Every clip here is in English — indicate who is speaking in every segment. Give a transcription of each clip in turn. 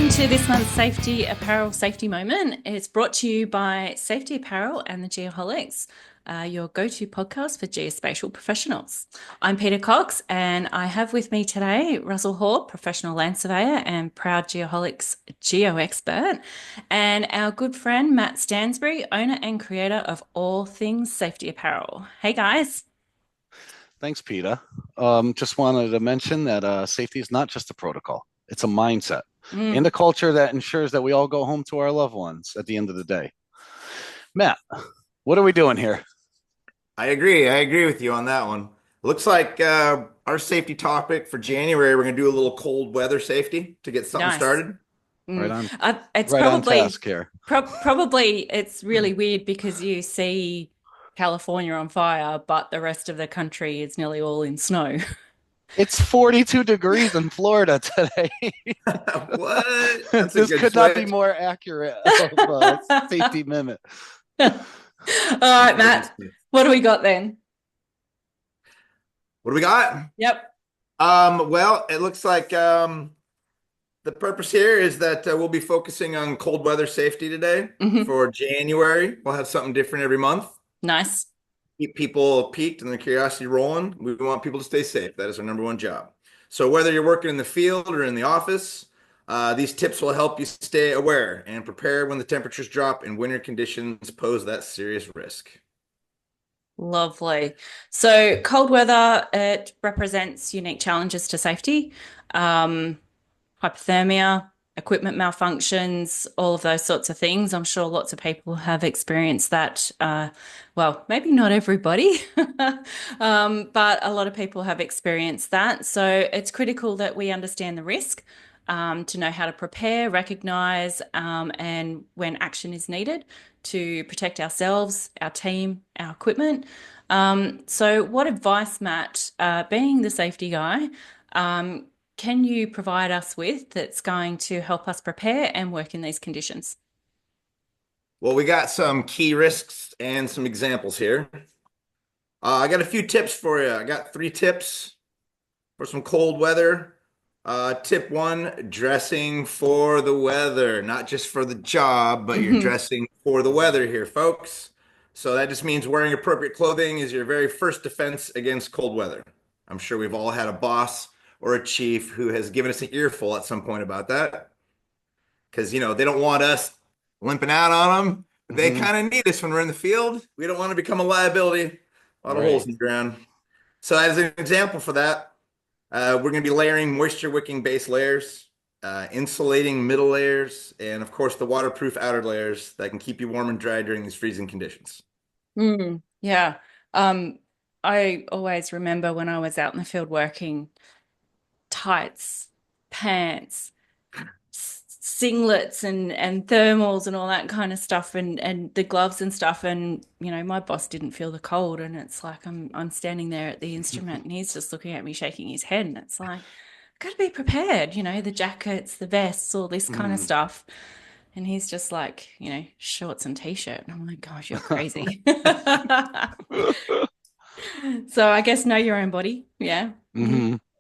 Speaker 1: Welcome to this month's Safety Apparel Safety Moment. It's brought to you by Safety Apparel and the Geoholics, your go-to podcast for geospatial professionals. I'm Peter Cox, and I have with me today Russell Hoare, professional land surveyor and proud Geoholics geo expert, and our good friend Matt Stansbury, owner and creator of all things safety apparel. Hey guys.
Speaker 2: Thanks, Peter. Just wanted to mention that safety is not just a protocol. It's a mindset and a culture that ensures that we all go home to our loved ones at the end of the day. Matt, what are we doing here?
Speaker 3: I agree. I agree with you on that one. Looks like our safety topic for January, we're going to do a little cold weather safety to get something started.
Speaker 2: Right on.
Speaker 1: It's
Speaker 2: right
Speaker 1: probably
Speaker 2: on task here.
Speaker 1: Probably it's really weird because you see California on fire, but the rest of the country is nearly all in snow.
Speaker 2: It's 42 degrees in Florida today.
Speaker 3: What?
Speaker 2: This could not be more accurate of a safety minute.
Speaker 1: All right, Matt, what do we got then?
Speaker 3: What do we got?
Speaker 1: Yep.
Speaker 3: Well, it looks like the purpose here is that we'll be focusing on cold weather safety today for January. We'll have something different every month.
Speaker 1: Nice.
Speaker 3: Keep people piqued and their curiosity rolling. We want people to stay safe. That is our number one job. So whether you're working in the field or in the office, these tips will help you stay aware and prepare when the temperatures drop and winter conditions pose that serious risk.
Speaker 1: Lovely. So cold weather, it represents unique challenges to safety, hypothermia, equipment malfunctions, all of those sorts of things. I'm sure lots of people have experienced that. Well, maybe not everybody, but a lot of people have experienced that. So it's critical that we understand the risk, to know how to prepare, recognize, and when action is needed to protect ourselves, our team, our equipment. So what advice, Matt, being the safety guy, can you provide us with that's going to help us prepare and work in these conditions?
Speaker 3: Well, we got some key risks and some examples here. I got a few tips for you. I got 3 tips for some cold weather. Tip 1, dressing for the weather, not just for the job, but you're dressing for the weather here, folks. So that just means wearing appropriate clothing is your very first defense against cold weather. I'm sure we've all had a boss or a chief who has given us an earful at some point about that. Because, they don't want us limping out on them. They kind of need us when we're in the field. We don't want to become a liability. A lot of holes in the ground. So as an example for that, we're going to be layering moisture wicking base layers, insulating middle layers, and of course the waterproof outer layers that can keep you warm and dry during these freezing conditions.
Speaker 1: Yeah. I always remember when I was out in the field working, tights, pants, singlets and thermals and all that kind of stuff and the gloves and stuff, and my boss didn't feel the cold, and it's like I'm standing there at the instrument and he's just looking at me shaking his head, and it's like, got to be prepared, the jackets, the vests, all this kind of stuff. And he's just like, shorts and t-shirt. And I'm like, gosh, you're crazy. So I guess know your own body. Yeah.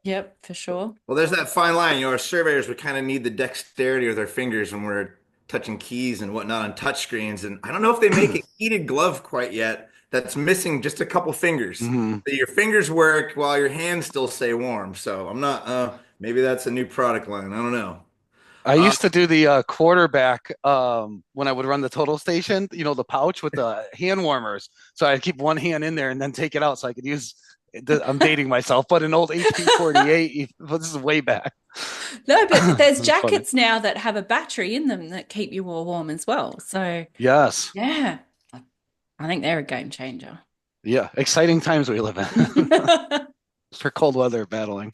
Speaker 1: Yep, for sure.
Speaker 3: Well, there's that fine line. Our surveyors, we kind of need the dexterity of their fingers when we're touching keys and whatnot on touch screens. And I don't know if they make a heated glove quite yet that's missing just a couple fingers. So your fingers work while your hands still stay warm. So I'm not, maybe that's a new product line. I don't know.
Speaker 2: I used to do the quarterback when I would run the total station, the pouch with the hand warmers. So I'd keep one hand in there and then take it out so I could use, I'm dating myself, but an old HP 48, this is way back.
Speaker 1: No, but there's jackets now that have a battery in them that keep you all warm as well. So
Speaker 2: yes.
Speaker 1: Yeah, I think they're a game changer.
Speaker 2: Yeah, exciting times we live in for cold weather battling.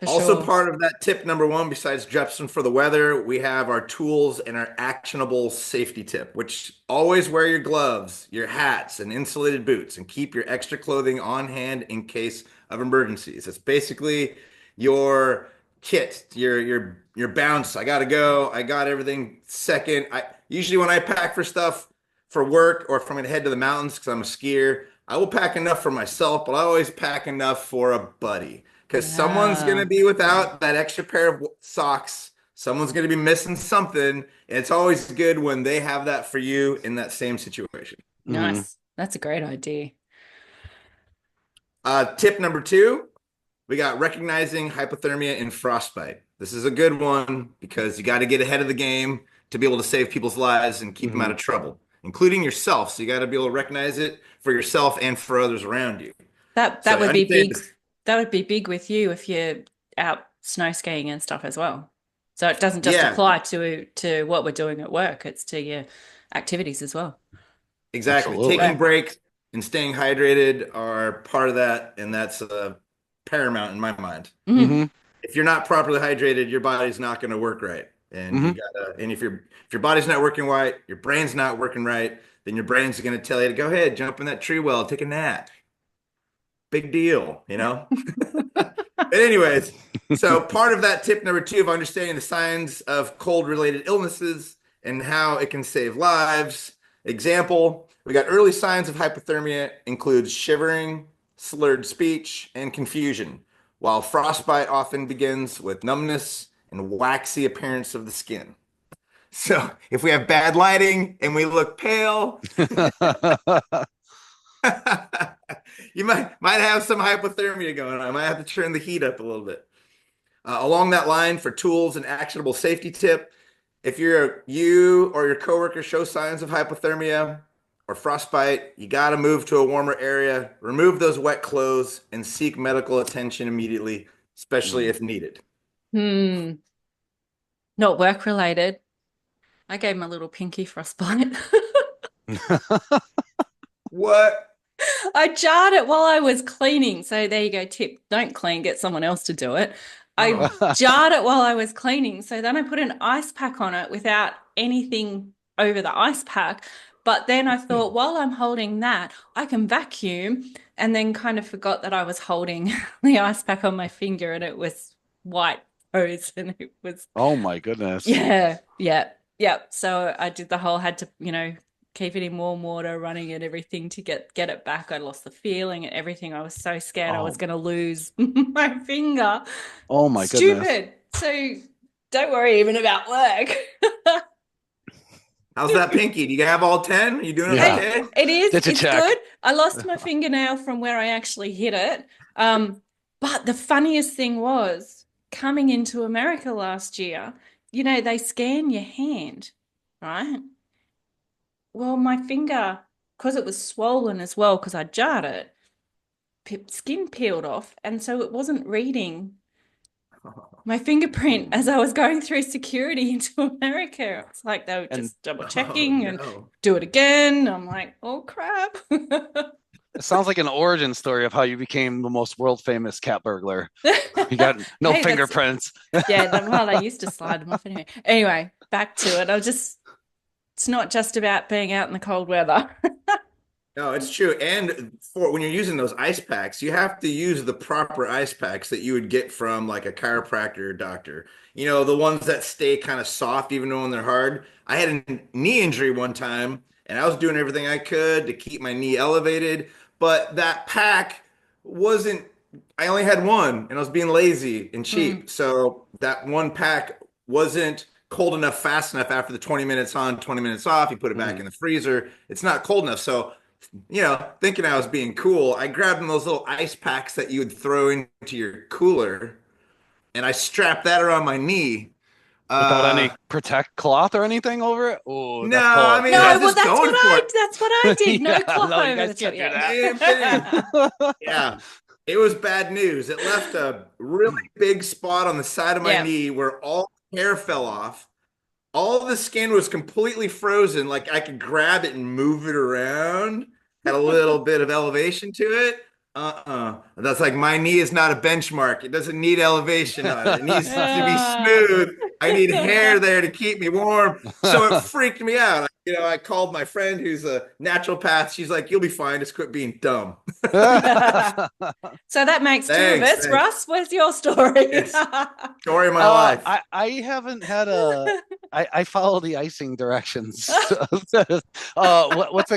Speaker 3: Also, part of that tip number 1, besides dressing for the weather, we have our tools and our actionable safety tip, which always wear your gloves, your hats, and insulated boots, and keep your extra clothing on hand in case of emergencies. It's basically your kit, your bounce. I gotta go. I got everything second. Usually when I pack for stuff for work or if I'm gonna head to the mountains because I'm a skier, I will pack enough for myself, but I always pack enough for a buddy. Because someone's going to be without that extra pair of socks Someone's going to be missing something. And it's always good when they have that for you in that same situation.
Speaker 1: Nice. That's a great idea.
Speaker 3: Tip number 2, we got recognizing hypothermia and frostbite. This is a good one because you got to get ahead of the game to be able to save people's lives and keep them out of trouble, including yourself. So you got to be able to recognize it for yourself and for others around you.
Speaker 1: That
Speaker 3: So
Speaker 1: would be big.
Speaker 3: understand-
Speaker 1: That would be big with you if you're out snow skiing and stuff as well. So it doesn't just
Speaker 3: Yeah,
Speaker 1: apply to what we're doing at work, it's to your activities as well.
Speaker 3: exactly.
Speaker 2: Absolutely.
Speaker 3: Taking breaks and staying hydrated are part of that, and that's paramount in my mind.
Speaker 1: Mhm.
Speaker 3: If you're not properly hydrated, your body's not going to work right. And you gotta, and if your body's not working right, your brain's not working right, then your brain's going to tell you to go ahead, jump in that tree well, take a nap. Big deal, you know? But anyways, so part of that tip number 2 of understanding the signs of cold-related illnesses and how it can save lives. Example, we got early signs of hypothermia includes shivering, slurred speech, and confusion, while frostbite often begins with numbness and waxy appearance of the skin. So if we have bad lighting and we look pale, you might have some hypothermia going on. I might have to turn the heat up a little bit. Along that line, for tools and actionable safety tip, if you or your coworker show signs of hypothermia or frostbite, you got to move to a warmer area, remove those wet clothes, and seek medical attention immediately, especially if needed.
Speaker 1: Not work related. I gave him a little pinky frostbite.
Speaker 3: What?
Speaker 1: I jarred it while I was cleaning. So there you go, tip. Don't clean, get someone else to do it. I jarred it while I was cleaning. So then I put an ice pack on it without anything over the ice pack. But then I thought, while I'm holding that, I can vacuum, and then kind of forgot that I was holding the ice pack on my finger and it was white hose and it was,
Speaker 2: Oh my goodness.
Speaker 1: yeah. So I did the whole, had to, keep it in warm water, running it, everything to get it back. I lost the feeling and everything. I was so scared I was going to lose my finger.
Speaker 2: Oh my goodness.
Speaker 1: Stupid. So don't worry even about work.
Speaker 3: How's that pinky? Do you have all 10? Are you doing
Speaker 2: Yeah.
Speaker 3: okay?
Speaker 1: It is.
Speaker 2: It's a
Speaker 1: It's
Speaker 2: check.
Speaker 1: good. I lost my fingernail from where I actually hit it. But the funniest thing was coming into America last year, they scan your hand, right? Well, my finger, because it was swollen as well, because I jarred it, skin peeled off, and so it wasn't reading my fingerprint as I was going through security into America. It's like they were just double checking and do it again. I'm like, oh crap.
Speaker 2: It sounds like an origin story of how you became the most world famous cat burglar. You got no
Speaker 1: Hey,
Speaker 2: fingerprints.
Speaker 1: well, they used to slide them off anyway. Anyway, back to it. It's not just about being out in the cold weather.
Speaker 3: No, it's true. And when you're using those ice packs, you have to use the proper ice packs that you would get from like a chiropractor or doctor. The ones that stay kind of soft even when they're hard. I had a knee injury one time and I was doing everything I could to keep my knee elevated, but that pack wasn't, I only had one and I was being lazy and cheap. So that one pack wasn't cold enough fast enough after the 20 minutes on, 20 minutes off. You put it back in the freezer. It's not cold enough. So thinking I was being cool, I grabbed one of those little ice packs that you would throw into your cooler, and I strapped that around my knee.
Speaker 2: Without any protect cloth or anything over it? Oh,
Speaker 3: No,
Speaker 2: that's cold.
Speaker 3: I mean,
Speaker 1: No,
Speaker 3: I was
Speaker 1: well,
Speaker 3: just going for it.
Speaker 1: that's what I did. No
Speaker 2: Yeah,
Speaker 1: cloth
Speaker 2: no, you
Speaker 1: over
Speaker 2: guys
Speaker 1: the top.
Speaker 2: can't do that.
Speaker 3: Yeah, it was bad news. It left a really big spot on the side of my
Speaker 1: Yeah.
Speaker 3: knee where all the hair fell off. All the skin was completely frozen. Like I could grab it and move it around. Had a little bit of elevation to it. That's like my knee is not a benchmark. It doesn't need elevation on it. It needs to be smooth. I need hair there to keep me warm. So it freaked me out. I called my friend who's a naturopath. She's like, "You'll be fine. Just quit being dumb."
Speaker 1: So that makes two of
Speaker 3: Thanks,
Speaker 1: us.
Speaker 3: thanks.
Speaker 1: Russ, where's your story?
Speaker 3: Story of my life.
Speaker 2: I haven't had a I follow the icing directions. What's it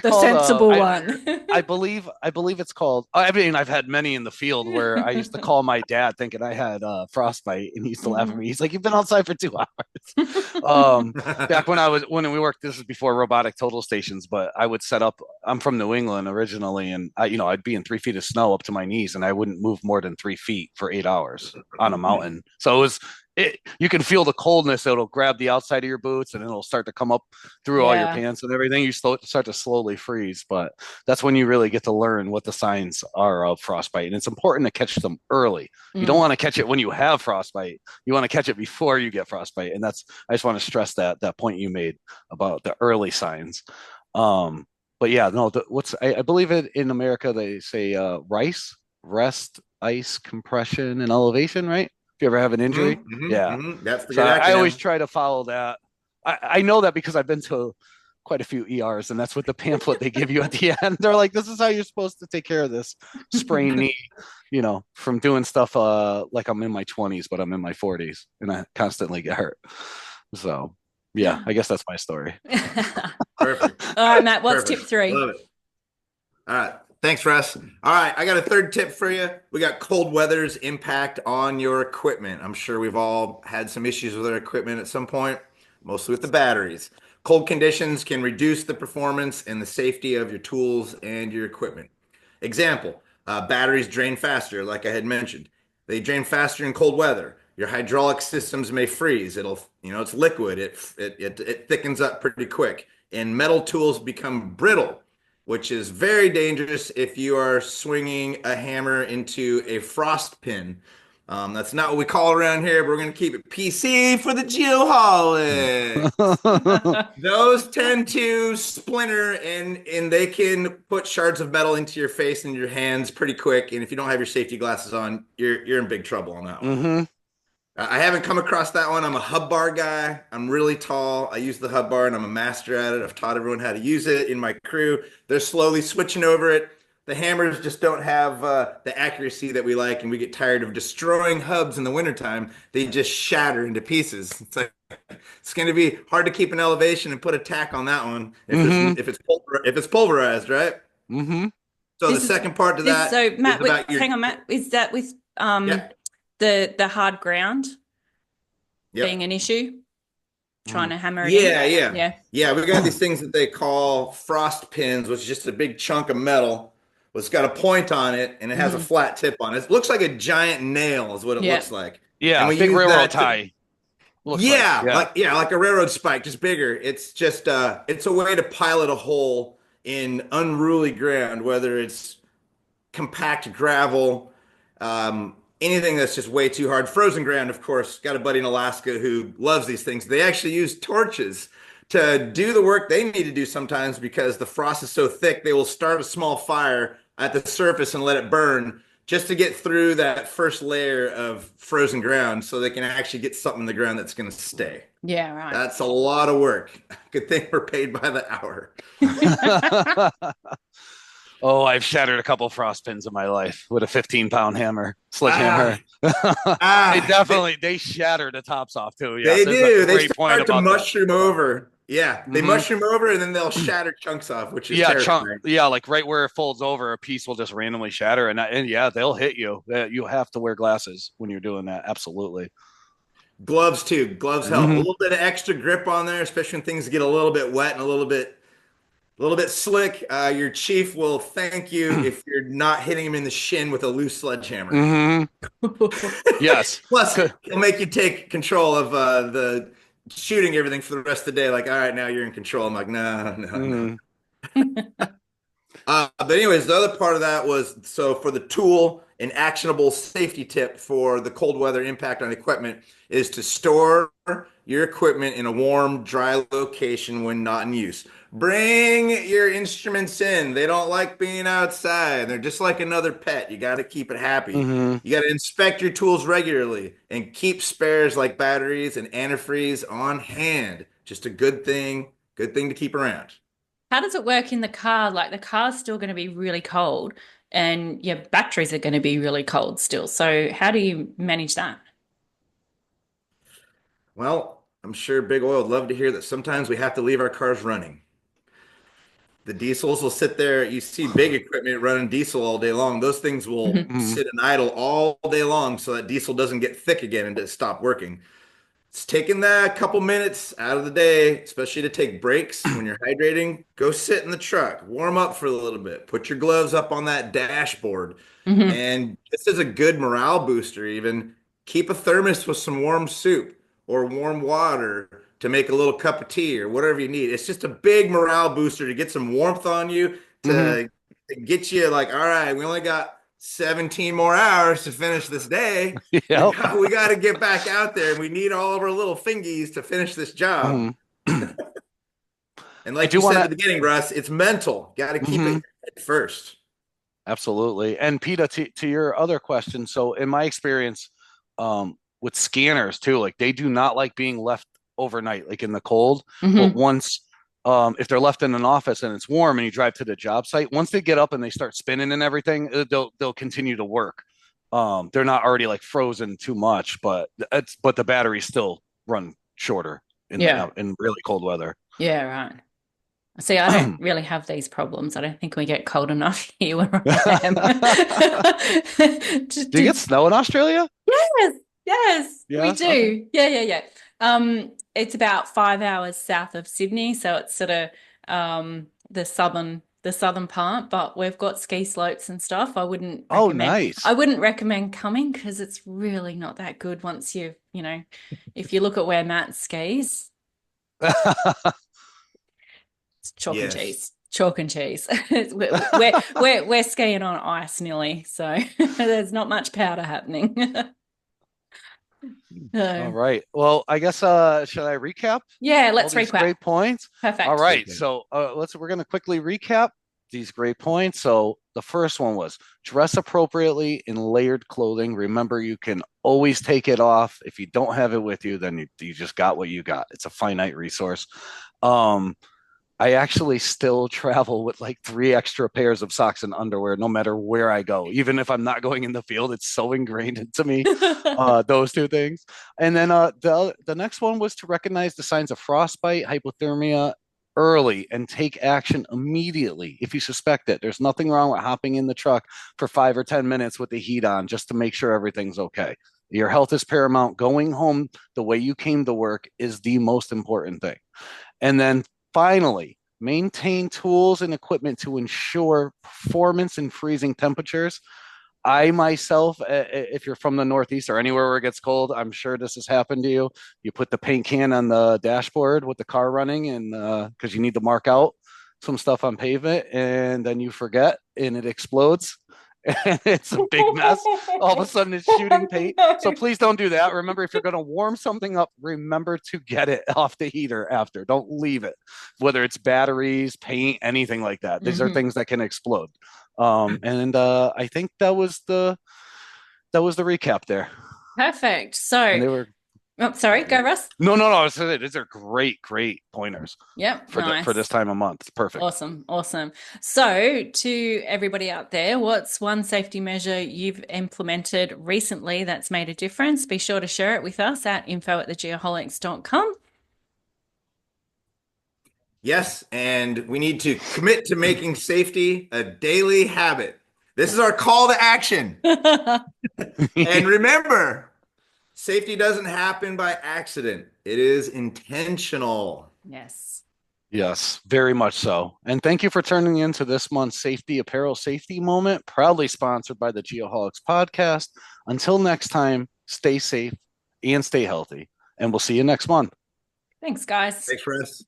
Speaker 1: The
Speaker 2: called?
Speaker 1: sensible one.
Speaker 2: I believe it's called. I mean, I've had many in the field where I used to call my dad thinking I had frostbite, and he used to laugh at
Speaker 1: Mhm.
Speaker 2: me. He's like, "You've been outside for 2 hours." Back when we worked, this was before robotic total stations, but I would set up. I'm from New England originally, and I'd be in 3 feet of snow up to my knees, and I wouldn't move more than 3 feet for 8 hours on a mountain. So you can feel the coldness. It'll grab the outside of your boots and it'll start to come up through all your
Speaker 1: Yeah.
Speaker 2: pants and everything. You start to slowly freeze, but that's when you really get to learn what the signs are of frostbite. And it's important to catch them early. You don't
Speaker 1: Mm.
Speaker 2: want to catch it when you have frostbite. You want to catch it before you get frostbite. And I just want to stress that point you made about the early signs. But yeah, no, I believe it in America, they say rest, ice, compression, and elevation, right? If you ever have an injury. Yeah.
Speaker 3: That's the
Speaker 2: So
Speaker 3: good
Speaker 2: I always
Speaker 3: acronym.
Speaker 2: try to follow that. I know that because I've been to quite a few ERs, and that's what the pamphlet they give you at the end. They're like, "This is how you're supposed to take care of this sprained knee," from doing stuff like I'm in my 20s, but I'm in my 40s, and I constantly get hurt. So yeah, I guess that's my story.
Speaker 3: Perfect.
Speaker 1: All right, Matt, what's tip
Speaker 3: Perfect.
Speaker 1: three?
Speaker 3: Love it. All right. Thanks, Russ. All right. I got a third tip for you. We got cold weather's impact on your equipment. I'm sure we've all had some issues with our equipment at some point, mostly with the batteries. Cold conditions can reduce the performance and the safety of your tools and your equipment. Example, batteries drain faster, like I had mentioned. They drain faster in cold weather. Your hydraulic systems may freeze. It's liquid. It thickens up pretty quick. And metal tools become brittle, which is very dangerous if you are swinging a hammer into a frost pin. That's not what we call around here, but we're going to keep it PC for the Geoholics. Those tend to splinter and they can put shards of metal into your face and your hands pretty quick. And if you don't have your safety glasses on, you're in big trouble on that one.
Speaker 2: Hmm.
Speaker 3: I haven't come across that one. I'm a hub bar guy. I'm really tall. I use the hub bar and I'm a master at it. I've taught everyone how to use it in my crew. They're slowly switching over it. The hammers just don't have the accuracy that we like, and we get tired of destroying hubs in the wintertime. They just shatter into pieces. It's going to be hard to keep an elevation and put a tack on that one
Speaker 2: Hmm.
Speaker 3: if it's pulverized, right?
Speaker 2: Hmm.
Speaker 3: So the
Speaker 1: This is
Speaker 3: second part to
Speaker 1: this
Speaker 3: that
Speaker 1: so
Speaker 3: is
Speaker 1: Matt,
Speaker 3: about your
Speaker 1: hang on, Matt. Is that with
Speaker 3: yeah,
Speaker 1: the hard ground being
Speaker 3: yep.
Speaker 1: an issue? Trying to hammer it in?
Speaker 3: Yeah.
Speaker 1: Yeah.
Speaker 3: Yeah, we got these things that they call frost pins, which is just a big chunk of metal. Well, it's got a point on it and it has a
Speaker 1: Hmm.
Speaker 3: flat tip on it. It looks like a giant nail is what it
Speaker 1: Yeah.
Speaker 3: looks like. And
Speaker 2: Yeah,
Speaker 3: we
Speaker 2: big
Speaker 3: use
Speaker 2: railroad
Speaker 3: that to
Speaker 2: tie looks like. Yeah.
Speaker 3: like a railroad spike, just bigger. It's just it's a way to pilot a hole in unruly ground, whether it's compact gravel, anything that's just way too hard. Frozen ground, of course. Got a buddy in Alaska who loves these things. They actually use torches to do the work they need to do sometimes because the frost is so thick, they will start a small fire at the surface and let it burn just to get through that first layer of frozen ground so they can actually get something in the ground that's going to stay.
Speaker 1: Yeah, right.
Speaker 3: That's a lot of work. Good thing we're paid by the hour.
Speaker 2: Oh, I've shattered a couple frost pins in my life with a 15-pound hammer,
Speaker 3: Ah,
Speaker 2: sledgehammer. They
Speaker 3: ah,
Speaker 2: definitely they shatter the tops off too.
Speaker 3: they
Speaker 2: Yes, there's a
Speaker 3: do. They
Speaker 2: great point
Speaker 3: start to
Speaker 2: about that.
Speaker 3: mushroom over. Yeah, they
Speaker 2: Hmm.
Speaker 3: mushroom over and then they'll shatter chunks off, which is
Speaker 2: Yeah, chunk.
Speaker 3: terrifying.
Speaker 2: Yeah, like right where it folds over, a piece will just randomly shatter, and yeah, they'll hit you. You have to wear glasses when you're doing that. Absolutely.
Speaker 3: Gloves too. Gloves help. A
Speaker 2: Hmm.
Speaker 3: little bit of extra grip on there, especially when things get a little bit wet and a little bit slick. Your chief will thank you if you're not hitting him in the shin with a loose sledgehammer.
Speaker 2: Hmm. Yes.
Speaker 3: Plus, he'll make you take control of the shooting everything for the rest of the day. Like, all right, now you're in control. I'm like, no, no, no.
Speaker 2: Hmm.
Speaker 3: But anyways, the other part of that was so for the tool, an actionable safety tip for the cold weather impact on equipment is to store your equipment in a warm, dry location when not in use. Bring your instruments in. They don't like being outside. They're just like another pet. You got to keep it happy.
Speaker 2: Hmm.
Speaker 3: You got to inspect your tools regularly and keep spares like batteries and antifreeze on hand. Just a good thing to keep around.
Speaker 1: How does it work in the car? Like the car's still going to be really cold and your batteries are going to be really cold still. So how do you manage that?
Speaker 3: Well, I'm sure Big Oil would love to hear that sometimes we have to leave our cars running. The diesels will sit there. You see big equipment running diesel all day long. Those things will
Speaker 1: Mhm.
Speaker 2: Mhm.
Speaker 3: sit and idle all day long so that diesel doesn't get thick again and just stop working. It's taking that couple minutes out of the day, especially to take breaks when you're hydrating. Go sit in the truck, warm up for a little bit, put your gloves up on that dashboard.
Speaker 1: Mhm.
Speaker 3: And this is a good morale booster, even keep a thermos with some warm soup or warm water to make a little cup of tea or whatever you need. It's just a big morale booster to get some warmth on you,
Speaker 2: Mhm.
Speaker 3: to get you like, all right, we only got 17 more hours to finish this day. We
Speaker 2: Yep.
Speaker 3: got we got to get back out there, and we need all of our little fingies to finish this job.
Speaker 2: Mhm.
Speaker 3: And
Speaker 2: I
Speaker 3: like
Speaker 2: do
Speaker 3: you
Speaker 2: want
Speaker 3: said at
Speaker 2: to.
Speaker 3: the beginning, Russ, it's mental. Got to keep it first.
Speaker 2: Absolutely. And PETA, to your other question, so in my experience, with scanners too, like they do not like being left overnight, like in the cold. But
Speaker 1: Mhm.
Speaker 2: once, if they're left in an office and it's warm and you drive to the job site, once they get up and they start spinning and everything, they'll continue to work. They're not already like frozen too much, but the batteries still run shorter
Speaker 1: Yeah.
Speaker 2: in really cold weather.
Speaker 1: Yeah, right. See, I don't really have these problems. I don't think we get cold enough here where I am.
Speaker 2: Do you get snow in Australia?
Speaker 1: Yes, yes, we
Speaker 2: Yes. Okay.
Speaker 1: do. Yeah, yeah, yeah. It's about 5 hours south of Sydney, so it's sort of the southern part, but we've got ski slopes and stuff.
Speaker 2: Oh, nice.
Speaker 1: I wouldn't recommend coming because it's really not that good once if you look at where Matt skis, it's chalk and
Speaker 3: Yes.
Speaker 1: cheese. Chalk and cheese. We're skiing on ice nearly, so there's not much powder happening.
Speaker 2: All
Speaker 1: So
Speaker 2: right. Well, I guess should I recap
Speaker 1: yeah,
Speaker 2: all
Speaker 1: let's
Speaker 2: these
Speaker 1: recap.
Speaker 2: great points? All
Speaker 1: Perfect.
Speaker 2: right. So we're gonna quickly recap these great points. So the first one was dress appropriately in layered clothing. Remember, you can always take it off. If you don't have it with you, then you just got what you got. It's a finite resource. Um, I actually still travel with like 3 extra pairs of socks and underwear, no matter where I go. Even if I'm not going in the field, it's so ingrained into me. Those two things, and then the next one was to recognize the signs of frostbite, hypothermia early, and take action immediately if you suspect it. There's nothing wrong with hopping in the truck for 5 or 10 minutes with the heat on, just to make sure everything's okay. Your health is paramount. Going home the way you came to work is the most important thing. And then finally, maintain tools and equipment to ensure performance in freezing temperatures. I myself, if you're from the Northeast or anywhere where it gets cold, I'm sure this has happened to you. You put the paint can on the dashboard with the car running, and because you need to mark out some stuff on pavement, and then you forget and it explodes. And it's a big mess. All of a sudden, it's shooting paint. So please don't do that. Remember, if you're going to warm something up, remember to get it off the heater after. Don't leave it, whether it's batteries, paint, anything like that. These are
Speaker 1: Mhm.
Speaker 2: things that can explode. And I think that was the recap there.
Speaker 1: Perfect.
Speaker 2: And
Speaker 1: So,
Speaker 2: they were
Speaker 1: oh, sorry, go Russ.
Speaker 2: no. These are great pointers
Speaker 1: Yep,
Speaker 2: for
Speaker 1: nice.
Speaker 2: this time of month. It's perfect.
Speaker 1: Awesome, awesome. So, to everybody out there, what's one safety measure you've implemented recently that's made a difference? Be sure to share it with us at info@thegeoholics.com.
Speaker 3: Yes, and we need to commit to making safety a daily habit. This is our call to action. And remember, safety doesn't happen by accident. It is intentional.
Speaker 1: Yes.
Speaker 2: Yes, very much so. And thank you for turning into this month's Safety Apparel Safety Moment, proudly sponsored by the Geoholics podcast. Until next time, stay safe and stay healthy. And we'll see you next month.
Speaker 1: Thanks, guys.
Speaker 3: Thanks, Chris.